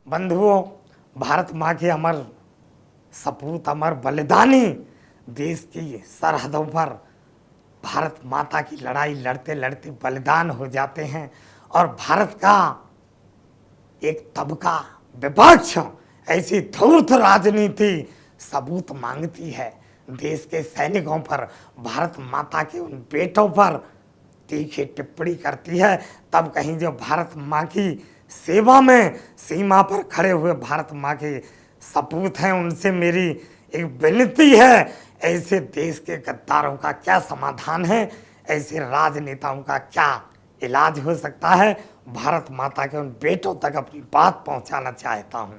बंधुओं, भारत माँ के अमर सपूत, अमर बलिदानी देश की सरहदों पर भारत माता की लड़ाई लड़ते लड़ते बलिदान हो जाते हैं और भारत का एक तबका विपक्ष ऐसी धूर्त राजनीति सबूत मांगती है। देश के सैनिकों पर, भारत माता के उन बेटों पर तीखी टिप्पणी करती है, तब कहीं जो भारत माँ की सेवा में सीमा पर खड़े हुए भारत माँ के सपूत हैं, उनसे मेरी एक विनती है, ऐसे देश के गद्दारों का क्या समाधान है, ऐसे राजनेताओं का क्या इलाज हो सकता है। भारत माता के उन बेटों तक अपनी बात पहुंचाना चाहता हूं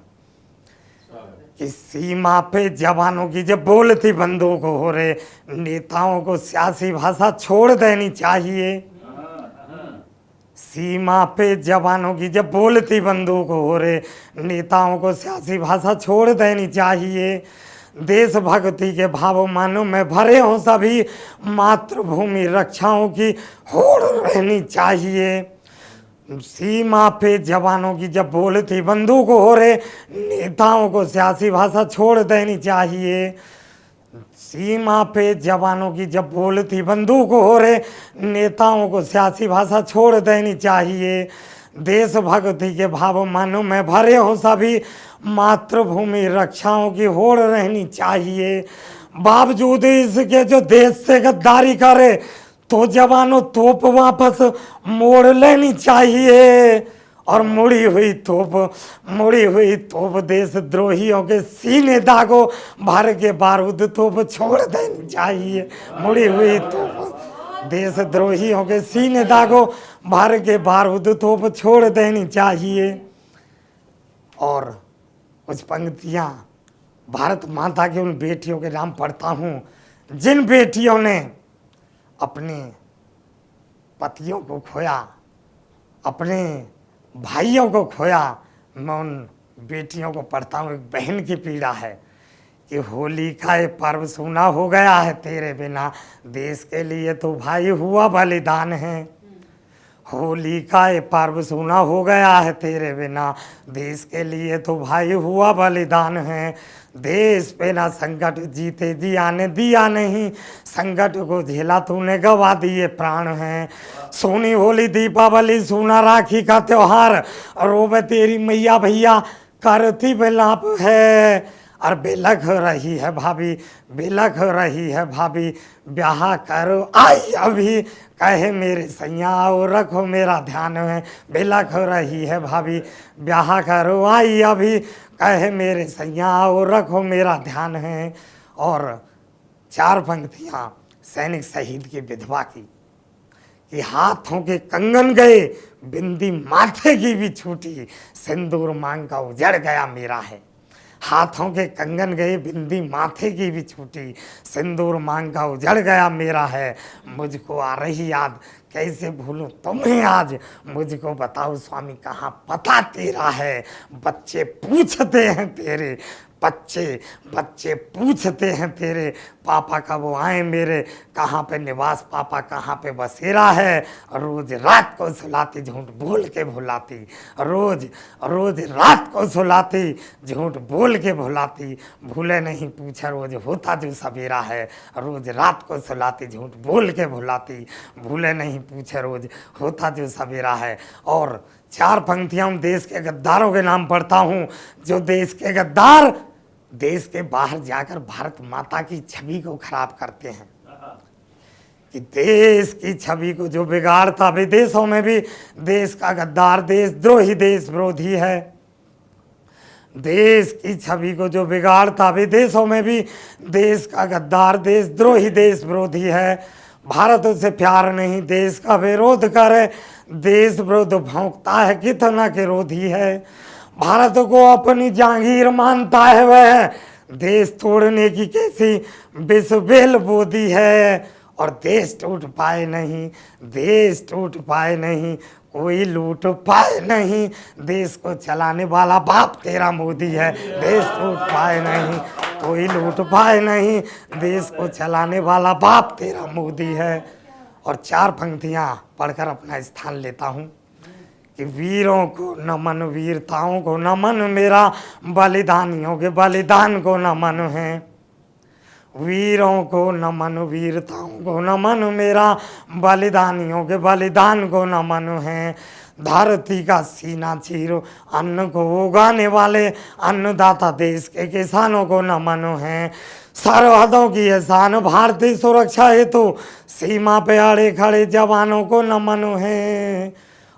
कि सीमा पे जवानों की जब बोलती बंदूक हो रहे, नेताओं को सियासी भाषा छोड़ देनी चाहिए। सीमा पे जवानों की जब बोलती बंदूक हो रहे, नेताओं को सियासी भाषा छोड़ देनी चाहिए। देशभक्ति के भाव मानों में भरे हों सभी, मातृभूमि रक्षाओं की होड़ रहनी चाहिए। सीमा पे जवानों की जब बोलती बंदूक हो रहे, नेताओं को सियासी भाषा छोड़ देनी चाहिए। सीमा पे जवानों की जब बोलती बंदूक हो रहे, नेताओं को सियासी भाषा छोड़ देनी चाहिए। देशभक्ति के भाव मानों में भरे हों सभी, मातृभूमि रक्षाओं की होड़ रहनी चाहिए। बावजूद इसके जो देश से गद्दारी करे, तो जवानों तोप वापस मोड़ लेनी चाहिए और मुड़ी हुई तोप देशद्रोहियों के सीने दागो, भर के बारूद तोप छोड़ देनी चाहिए। मुड़ी हुई तोप देशद्रोहियों के सीने दागो, भर के बारूद तोप छोड़ देनी चाहिए। और कुछ पंक्तियां भारत माता की उन बेटियों के नाम पढ़ता हूँ, जिन बेटियों ने अपने पतियों को खोया, अपने भाइयों को खोया। मैं उन बेटियों को पढ़ता हूँ। एक बहन की पीड़ा है कि होली का ये पर्व सूना हो गया है तेरे बिना, देश के लिए तो भाई हुआ बलिदान है। होली का ये पर्व सूना हो गया है तेरे बिना, देश के लिए तो भाई हुआ बलिदान है। देश पे ना संकट जीते जी आने दिया नहीं, संकट को झेला तूने गवा दिए प्राण हैं। सोनी होली दीपावली सूना राखी का त्योहार, रोवे तेरी मैया भैया करती बिलाप है। और बेलख रही है भाभी, बेलख रही है भाभी, ब्याह करो आई अभी, कहे मेरे सैया और रखो मेरा ध्यान है। बेलख रही है भाभी, ब्याह करो आई अभी, कहे मेरे सैया और रखो मेरा ध्यान है। और 4 पंक्तियाँ सैनिक शहीद की विधवा की कि हाथों के कंगन गए, बिंदी माथे की भी छूटी, सिंदूर मांग का उजड़ गया मेरा है। हाथों के कंगन गए, बिंदी माथे की भी छूटी, सिंदूर मांग का उजड़ गया मेरा है। मुझको आ रही याद, कैसे भूलूं तुम्हें आज, मुझको बताओ स्वामी कहाँ पता तेरा है। बच्चे पूछते हैं तेरे, बच्चे पूछते हैं तेरे, पापा कब आए मेरे, कहाँ पे निवास पापा, कहाँ पे बसेरा है। रोज रात को सुलाती झूठ बोल के भुलाती, रोज रात को सुलाती झूठ बोल के भुलाती, भूले नहीं पूछे रोज होता जो सवेरा है। रोज रात को सुलाती झूठ बोल के भुलाती, भूले नहीं पूछे रोज होता जो सवेरा है। और 4 पंक्तियां देश के गद्दारों के नाम पढ़ता हूँ, जो देश के गद्दार देश के बाहर जाकर भारत माता की छवि को खराब करते हैं, कि देश की छवि को जो बिगाड़ता, विदेशों में भी देश का गद्दार देशद्रोही देश विरोधी है। देश की छवि को जो बिगाड़ता, विदेशों में भी देश का गद्दार देशद्रोही देश विरोधी है। भारत से प्यार नहीं देश का विरोध करे, देश विरोध भौंकता है कितना के विरोधी है। भारत को अपनी जागीर मानता है वह, देश तोड़ने की कैसी बिस्बेल बोदी है। और देश टूट पाए नहीं, देश टूट पाए नहीं, कोई लूट पाए नहीं, देश को चलाने वाला बाप तेरा मोदी है। देश टूट पाए नहीं, कोई लूट पाए नहीं, देश को चलाने वाला बाप तेरा मोदी है। और 4 पंक्तियां पढ़कर अपना स्थान लेता हूं कि वीरों को नमन, वीरताओं को नमन, मेरा बलिदानियों के बलिदान को नमन है। वीरों को नमन, वीरताओं को नमन, मेरा बलिदानियों के बलिदान को नमन है। धरती का सीना चीरो अन्न को उगाने वाले अन्नदाता देश के किसानों को नमन है। सरहदों की ये शान, भारतीय सुरक्षा हेतु सीमा पे अड़े खड़े जवानों को नमन है।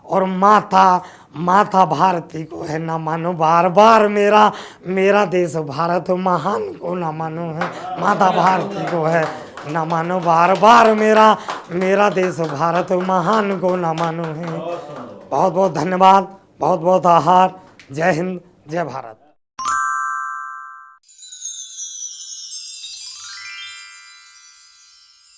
और माता भारती को है नमन बार बार, मेरा देश भारत महान को नमन है। माता भारती को है नमन बार बार, मेरा देश भारत महान को नमन है। बहुत बहुत धन्यवाद, बहुत बहुत आभार। जय हिंद, जय भारत।